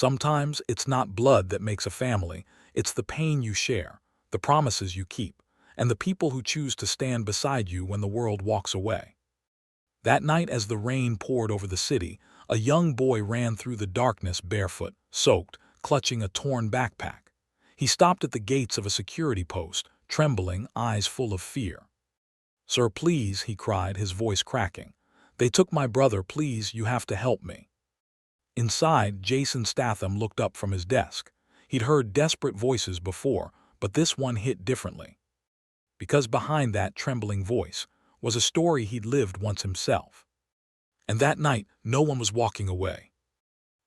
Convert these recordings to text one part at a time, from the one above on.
Sometimes it's not blood that makes a family, it's the pain you share, the promises you keep, and the people who choose to stand beside you when the world walks away. That night as the rain poured over the city, a young boy ran through the darkness barefoot, soaked, clutching a torn backpack. He stopped at the gates of a security post, trembling, eyes full of fear. "Sir, please," he cried, his voice cracking. "They took my brother, please, you have to help me." Inside, Jasonstatham looked up from his desk. He'd heard desperate voices before, but this one hit differently. Because behind that trembling voice was a story he'd lived once himself. And that night, no one was walking away.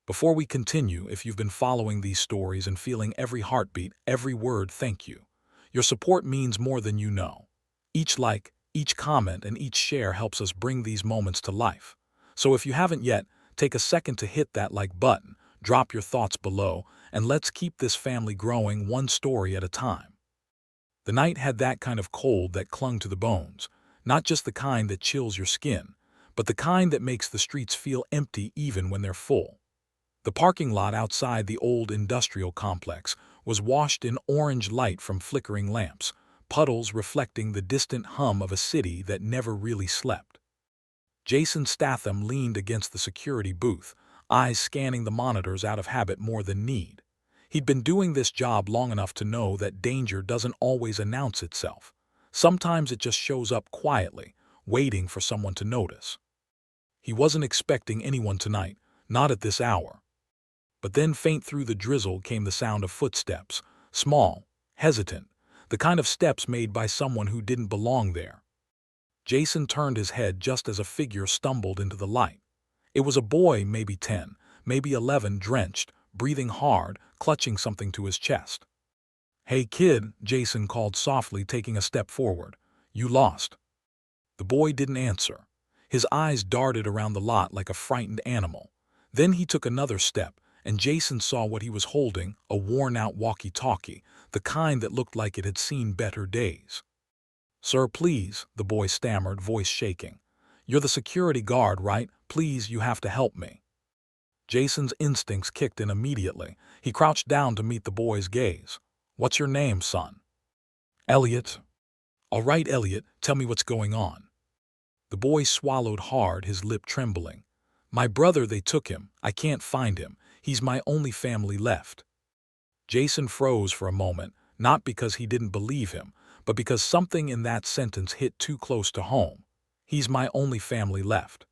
Before we continue, if you've been following these stories and feeling every heartbeat, every word, thank you. Your support means more than you know. Each like, each comment, and each share helps us bring these moments to life. So if you haven't yet, take a second to hit that like button, drop your thoughts below, and let's keep this family growing one story at a time. The night had that kind of cold that clung to the bones, not just the kind that chills your skin, but the kind that makes the streets feel empty even when they're full. The parking lot outside the old industrial complex was washed in orange light from flickering lamps, puddles reflecting the distant hum of a city that never really slept. Jasonstatham leaned against the security booth, eyes scanning the monitors out of habit more than need. He'd been doing this job long enough to know that danger doesn't always announce itself. Sometimes it just shows up quietly, waiting for someone to notice. He wasn't expecting anyone tonight, not at this hour. But then faint through the drizzle came the sound of footsteps, small, hesitant, the kind of steps made by someone who didn't belong there. Jason turned his head just as a figure stumbled into the light. It was a boy, maybe 10, maybe 11, drenched, breathing hard, clutching something to his chest. "Hey kid," Jason called softly, taking a step forward. "You lost." The boy didn't answer. His eyes darted around the lot like a frightened animal. Then he took another step, and Jason saw what he was holding, a worn-out walkie-talkie, the kind that looked like it had seen better days. "Sir, please," the boy stammered, voice shaking. "You're the security guard, right? Please, you have to help me." Jason's instincts kicked in immediately. He crouched down to meet the boy's gaze. "What's your name, son?" "Elliot." "All right, Elliot, tell me what's going on." The boy swallowed hard, his lip trembling. "My brother, they took him. I can't find him. He's my only family left." Jason froze for a moment, not because he didn't believe him, but because something in that sentence hit too close to home. He's my only family left.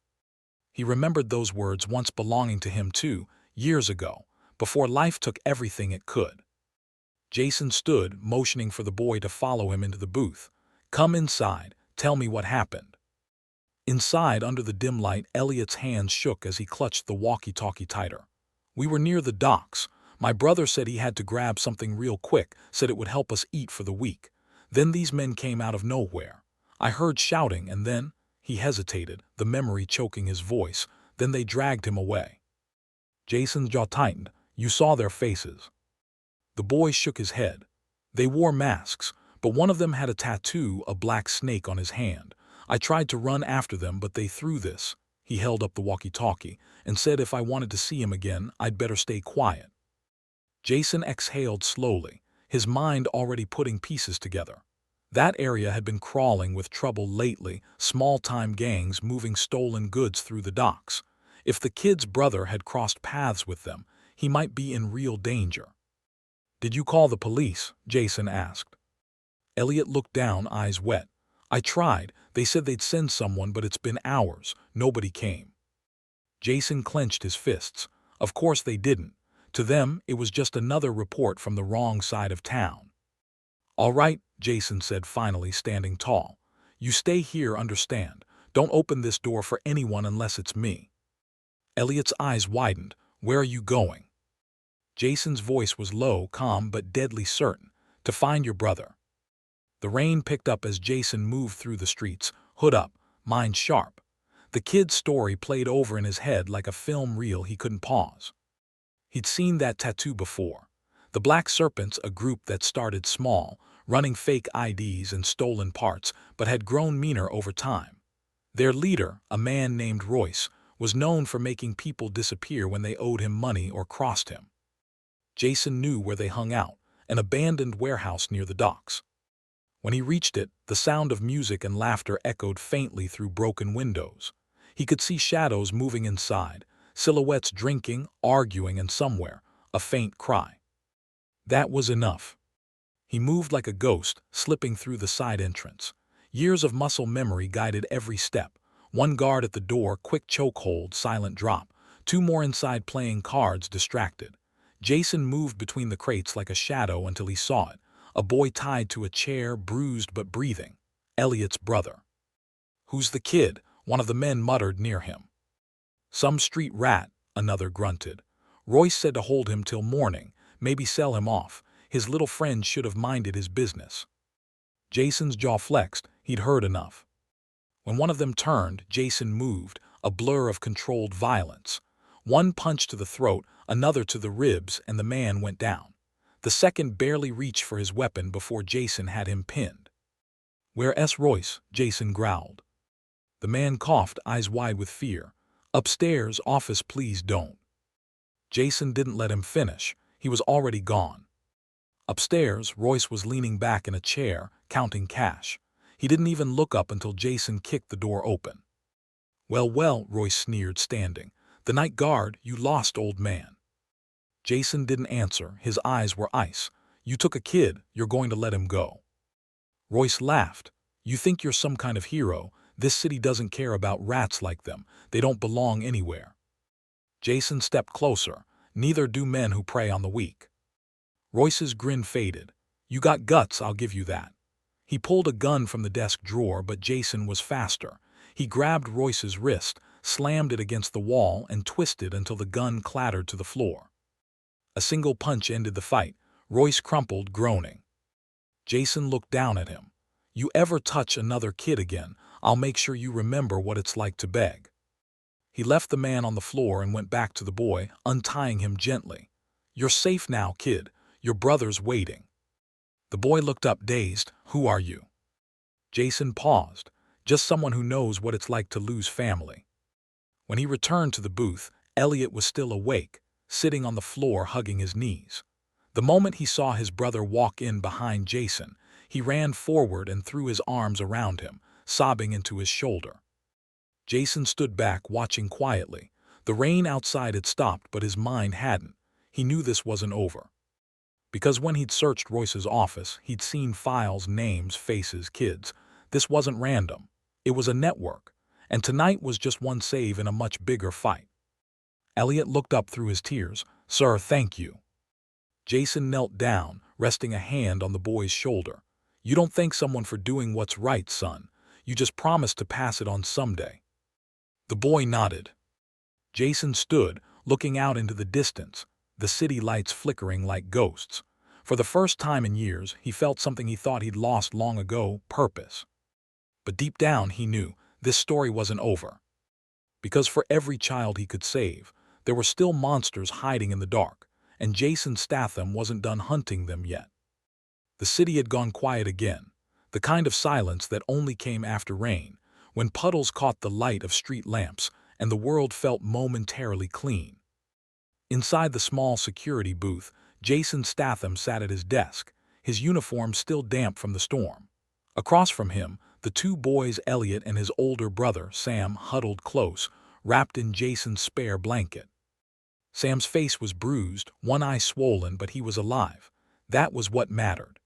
He remembered those words once belonging to him too, years ago, before life took everything it could. Jason stood, motioning for the boy to follow him into the booth. "Come inside, tell me what happened." Inside, under the dim light, Elliot's hands shook as he clutched the walkie-talkie tighter. "We were near the docks. My brother said he had to grab something real quick, said it would help us eat for the week. Then these men came out of nowhere. I heard shouting, and then—" he hesitated, the memory choking his voice. "Then they dragged him away." Jason's jaw tightened. "You saw their faces?" The boy shook his head. "They wore masks, but one of them had a tattoo, a black snake on his hand. I tried to run after them, but they threw this." He held up the walkie-talkie and said if I wanted to see him again, I'd better stay quiet. Jason exhaled slowly, his mind already putting pieces together. That area had been crawling with trouble lately, small-time gangs moving stolen goods through the docks. If the kid's brother had crossed paths with them, he might be in real danger. "Did you call the police?" Jason asked. Elliot looked down, eyes wet. "I tried. They said they'd send someone, but it's been hours. Nobody came." Jason clenched his fists. Of course they didn't. To them, it was just another report from the wrong side of town. "All right," Jason said, finally standing tall. "You stay here, understand? Don't open this door for anyone unless it's me." Elliot's eyes widened. "Where are you going?" Jason's voice was low, calm, but deadly certain. "To find your brother." The rain picked up as Jason moved through the streets, hood up, mind sharp. The kid's story played over in his head like a film reel he couldn't pause. He'd seen that tattoo before. The Black Serpents, a group that started small, running fake IDs and stolen parts, but had grown meaner over time. Their leader, a man named Royce, was known for making people disappear when they owed him money or crossed him. Jason knew where they hung out, an abandoned warehouse near the docks. When he reached it, the sound of music and laughter echoed faintly through broken windows. He could see shadows moving inside, silhouettes drinking, arguing, and somewhere, a faint cry. That was enough. He moved like a ghost, slipping through the side entrance. Years of muscle memory guided every step. One guard at the door, quick chokehold, silent drop. Two more inside playing cards, distracted. Jason moved between the crates like a shadow until he saw it. A boy tied to a chair, bruised but breathing. Elliot's brother. "Who's the kid?" one of the men muttered near him. "Some street rat," another grunted. Royce said to hold him till morning, maybe sell him off. His little friend should have minded his business. Jason's jaw flexed. He'd heard enough. When one of them turned, Jason moved, a blur of controlled violence. One punch to the throat, another to the ribs, and the man went down. The second barely reached for his weapon before Jason had him pinned. "Where's Royce?" Jason growled. The man coughed, eyes wide with fear. "Upstairs, office, please don't." Jason didn't let him finish. He was already gone. Upstairs, Royce was leaning back in a chair, counting cash. He didn't even look up until Jason kicked the door open. "Well, well," Royce sneered, standing. "The night guard, you lost, old man." Jason didn't answer. His eyes were ice. "You took a kid, you're going to let him go." Royce laughed. "You think you're some kind of hero? This city doesn't care about rats like them. They don't belong anywhere." Jason stepped closer. "Neither do men who prey on the weak." Royce's grin faded. "You got guts, I'll give you that." He pulled a gun from the desk drawer, but Jason was faster. He grabbed Royce's wrist, slammed it against the wall, and twisted until the gun clattered to the floor. A single punch ended the fight. Royce crumpled, groaning. Jason looked down at him. "You ever touch another kid again, I'll make sure you remember what it's like to beg." He left the man on the floor and went back to the boy, untying him gently. "You're safe now, kid. Your brother's waiting." The boy looked up, dazed. "Who are you?" Jason paused. "Just someone who knows what it's like to lose family." When he returned to the booth, Elliot was still awake, sitting on the floor hugging his knees. The moment he saw his brother walk in behind Jason, he ran forward and threw his arms around him, sobbing into his shoulder. Jason stood back, watching quietly. The rain outside had stopped, but his mind hadn't. He knew this wasn't over. Because when he'd searched Royce's office, he'd seen files, names, faces, kids. This wasn't random. It was a network. And tonight was just one save in a much bigger fight. Elliot looked up through his tears. "Sir, thank you." Jason knelt down, resting a hand on the boy's shoulder. "You don't thank someone for doing what's right, son. You just promise to pass it on someday." The boy nodded. Jason stood, looking out into the distance, the city lights flickering like ghosts. For the first time in years, he felt something he thought he'd lost long ago: purpose. But deep down, he knew this story wasn't over. Because for every child he could save, there were still monsters hiding in the dark, and Jasonstatham wasn't done hunting them yet. The city had gone quiet again, the kind of silence that only came after rain, when puddles caught the light of street lamps and the world felt momentarily clean. Inside the small security booth, Jasonstatham sat at his desk, his uniform still damp from the storm. Across from him, the two boys, Elliot and his older brother, Sam, huddled close, wrapped in Jason's spare blanket. Sam's face was bruised, one eye swollen, but he was alive. That was what mattered.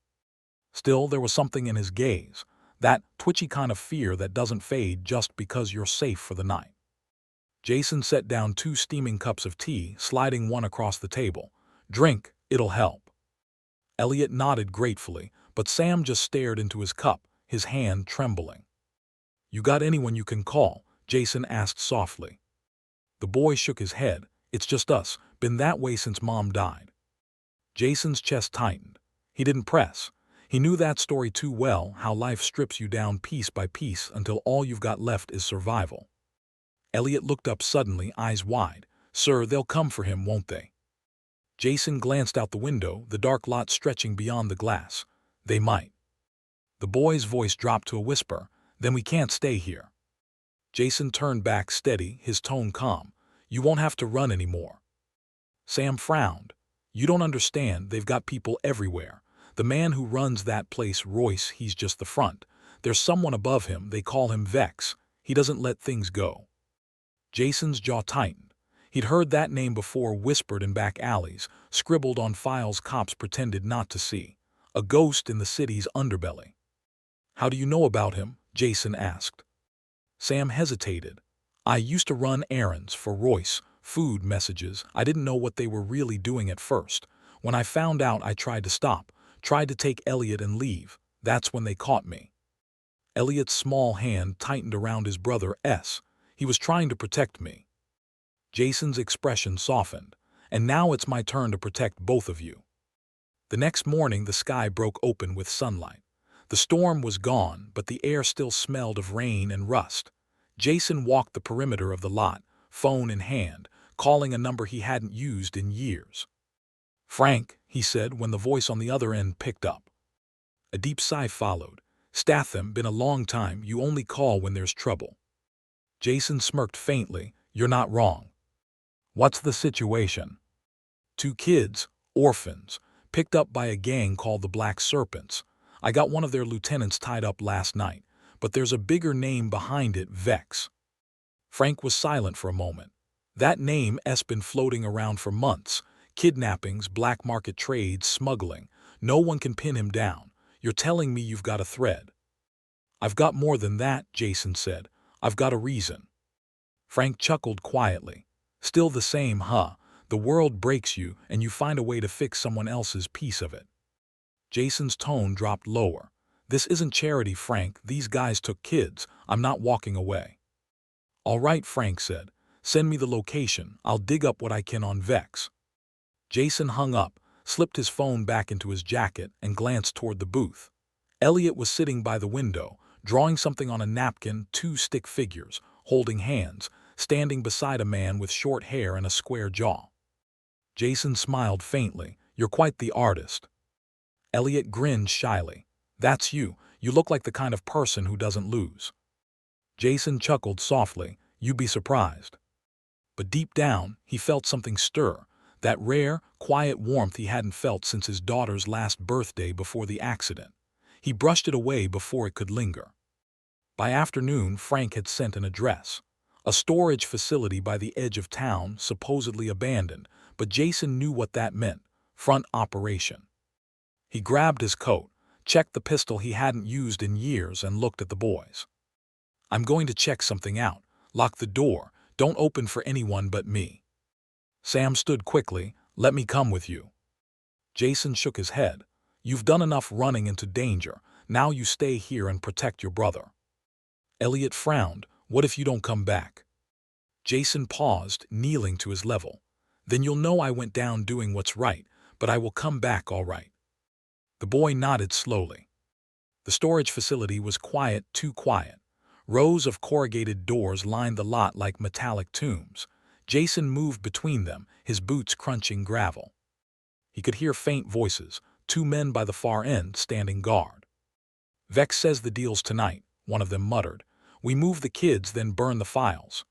Still, there was something in his gaze, that twitchy kind of fear that doesn't fade just because you're safe for the night. Jason set down 2 steaming cups of tea, sliding one across the table. "Drink, it'll help." Elliot nodded gratefully, but Sam just stared into his cup, his hand trembling. "You got anyone you can call?" Jason asked softly. The boy shook his head. "It's just us, been that way since Mom died." Jason's chest tightened. He didn't press. He knew that story too well, how life strips you down piece by piece until all you've got left is survival. Elliot looked up suddenly, eyes wide. "Sir, they'll come for him, won't they?" Jason glanced out the window, the dark lot stretching beyond the glass. "They might." The boy's voice dropped to a whisper. "Then we can't stay here." Jason turned back, steady, his tone calm. "You won't have to run anymore." Sam frowned. You don't understand, they've got people everywhere. The man who runs that place, Royce, he's just the front. There's someone above him, they call him Vex. He doesn't let things go. Jason's jaw tightened. He'd heard that name before, whispered in back alleys, scribbled on files cops pretended not to see. A ghost in the city's underbelly. How do you know about him? Jason asked. Sam hesitated. I used to run errands for Royce, food messages. I didn't know what they were really doing at first. When I found out, I tried to stop, tried to take Elliot and leave. That's when they caught me. Elliot's small hand tightened around his brother S. He was trying to protect me. Jason's expression softened. And now it's my turn to protect both of you. The next morning, the sky broke open with sunlight. The storm was gone, but the air still smelled of rain and rust. Jason walked the perimeter of the lot, phone in hand, calling a number he hadn't used in years. Frank, he said when the voice on the other end picked up. A deep sigh followed. Statham, been a long time, you only call when there's trouble. Jason smirked faintly. You're not wrong. What's the situation? 2 kids, orphans, picked up by a gang called the Black Serpents. I got one of their lieutenants tied up last night, but there's a bigger name behind it, Vex. Frank was silent for a moment. That name has been floating around for months. Kidnappings, black market trades, smuggling. No one can pin him down. You're telling me you've got a thread? I've got more than that, Jason said. I've got a reason. Frank chuckled quietly. Still the same, huh? The world breaks you, and you find a way to fix someone else's piece of it. Jason's tone dropped lower. This isn't charity, Frank. These guys took kids. I'm not walking away. All right, Frank said. Send me the location. I'll dig up what I can on Vex. Jason hung up, slipped his phone back into his jacket, and glanced toward the booth. Elliot was sitting by the window, drawing something on a napkin, 2 stick figures, holding hands, standing beside a man with short hair and a square jaw. Jason smiled faintly. You're quite the artist. Elliot grinned shyly. That's you. You look like the kind of person who doesn't lose. Jason chuckled softly. You'd be surprised. But deep down, he felt something stir, that rare, quiet warmth he hadn't felt since his daughter's last birthday before the accident. He brushed it away before it could linger. By afternoon, Frank had sent an address. A storage facility by the edge of town, supposedly abandoned, but Jason knew what that meant. Front operation. He grabbed his coat, checked the pistol he hadn't used in years, and looked at the boys. I'm going to check something out. Lock the door. Don't open for anyone but me. Sam stood quickly. Let me come with you. Jason shook his head. You've done enough running into danger. Now you stay here and protect your brother. Elliot frowned. What if you don't come back? Jason paused, kneeling to his level. Then you'll know I went down doing what's right, but I will come back all right. The boy nodded slowly. The storage facility was quiet, too quiet. Rows of corrugated doors lined the lot like metallic tombs. Jason moved between them, his boots crunching gravel. He could hear faint voices, 2 men by the far end standing guard. Vex says the deal's tonight, one of them muttered. We move the kids, then burn the files.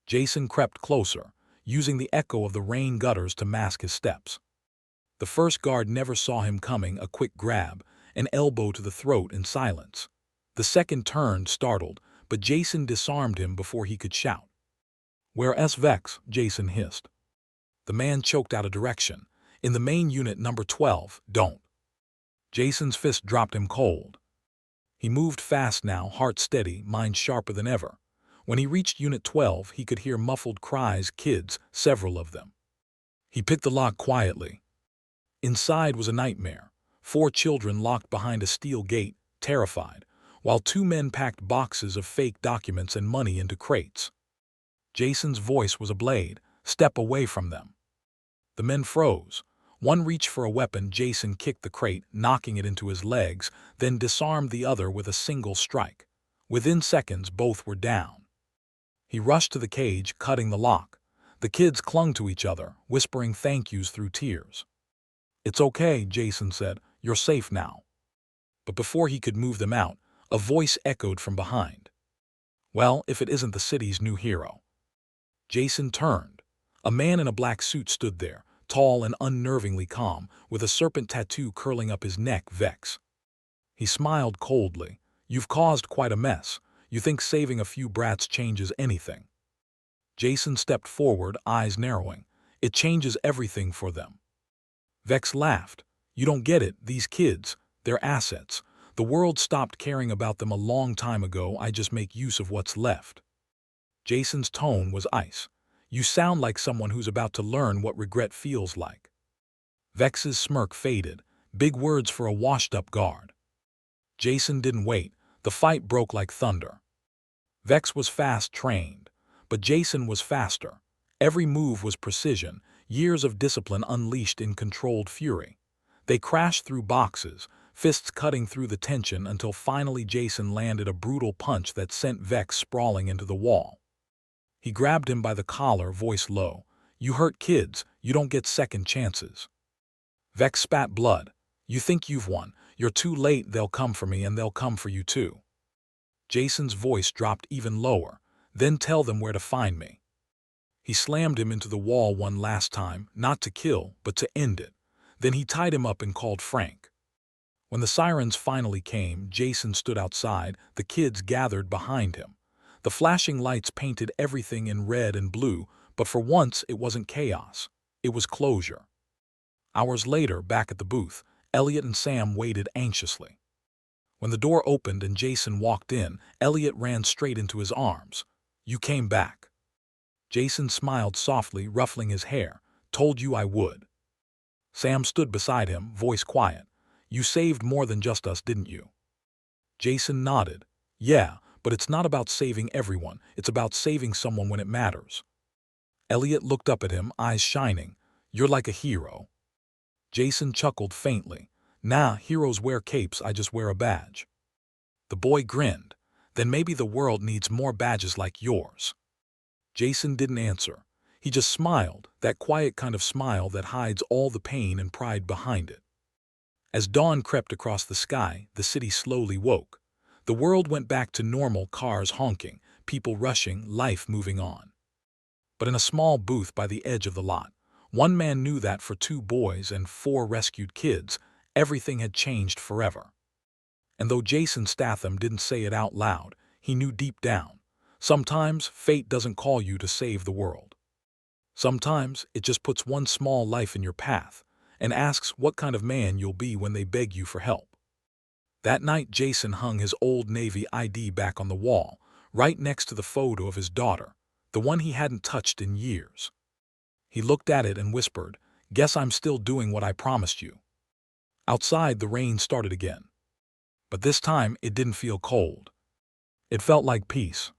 Jason crept closer, using the echo of the rain gutters to mask his steps. The first guard never saw him coming, a quick grab, an elbow to the throat in silence. The second turned, startled, but Jason disarmed him before he could shout. Where's Vex? Jason hissed. The man choked out a direction. In the main unit, number 12, don't. Jason's fist dropped him cold. He moved fast now, heart steady, mind sharper than ever. When he reached Unit 12, he could hear muffled cries, kids, several of them. He picked the lock quietly. Inside was a nightmare. 4 children locked behind a steel gate, terrified, while 2 men packed boxes of fake documents and money into crates. Jason's voice was a blade. Step away from them. The men froze. One reached for a weapon. Jason kicked the crate, knocking it into his legs, then disarmed the other with a single strike. Within seconds, both were down. He rushed to the cage, cutting the lock. The kids clung to each other, whispering thank yous through tears. It's okay, Jason said. You're safe now. But before he could move them out, a voice echoed from behind. Well, if it isn't the city's new hero. Jason turned. A man in a black suit stood there, tall and unnervingly calm, with a serpent tattoo curling up his neck. Vex. He smiled coldly. You've caused quite a mess. You think saving a few brats changes anything? Jason stepped forward, eyes narrowing. It changes everything for them. Vex laughed. You don't get it, these kids, they're assets. The world stopped caring about them a long time ago. I just make use of what's left. Jason's tone was ice. You sound like someone who's about to learn what regret feels like. Vex's smirk faded. Big words for a washed-up guard. Jason didn't wait. The fight broke like thunder. Vex was fast-trained, but Jason was faster. Every move was precision, years of discipline unleashed in controlled fury. They crashed through boxes, fists cutting through the tension until finally Jason landed a brutal punch that sent Vex sprawling into the wall. He grabbed him by the collar, voice low. You hurt kids, you don't get second chances. Vex spat blood. You think you've won. You're too late. They'll come for me and they'll come for you too. Jason's voice dropped even lower. Then tell them where to find me. He slammed him into the wall one last time, not to kill, but to end it. Then he tied him up and called Frank. When the sirens finally came, Jason stood outside, the kids gathered behind him. The flashing lights painted everything in red and blue, but for once it wasn't chaos. It was closure. Hours later, back at the booth, Elliot and Sam waited anxiously. When the door opened and Jason walked in, Elliot ran straight into his arms. You came back. Jason smiled softly, ruffling his hair. Told you I would. Sam stood beside him, voice quiet. You saved more than just us, didn't you? Jason nodded. Yeah, but it's not about saving everyone. It's about saving someone when it matters. Elliot looked up at him, eyes shining. You're like a hero. Jason chuckled faintly. Nah, heroes wear capes, I just wear a badge. The boy grinned. Then maybe the world needs more badges like yours. Jason didn't answer. He just smiled, that quiet kind of smile that hides all the pain and pride behind it. As dawn crept across the sky, the city slowly woke. The world went back to normal, cars honking, people rushing, life moving on. But in a small booth by the edge of the lot, one man knew that for 2 boys and 4 rescued kids, everything had changed forever. And though Jasonstatham didn't say it out loud, he knew deep down. Sometimes fate doesn't call you to save the world. Sometimes it just puts one small life in your path and asks what kind of man you'll be when they beg you for help. That night, Jason hung his old Navy ID back on the wall, right next to the photo of his daughter, the one he hadn't touched in years. He looked at it and whispered, Guess I'm still doing what I promised you. Outside, the rain started again. But this time, it didn't feel cold. It felt like peace.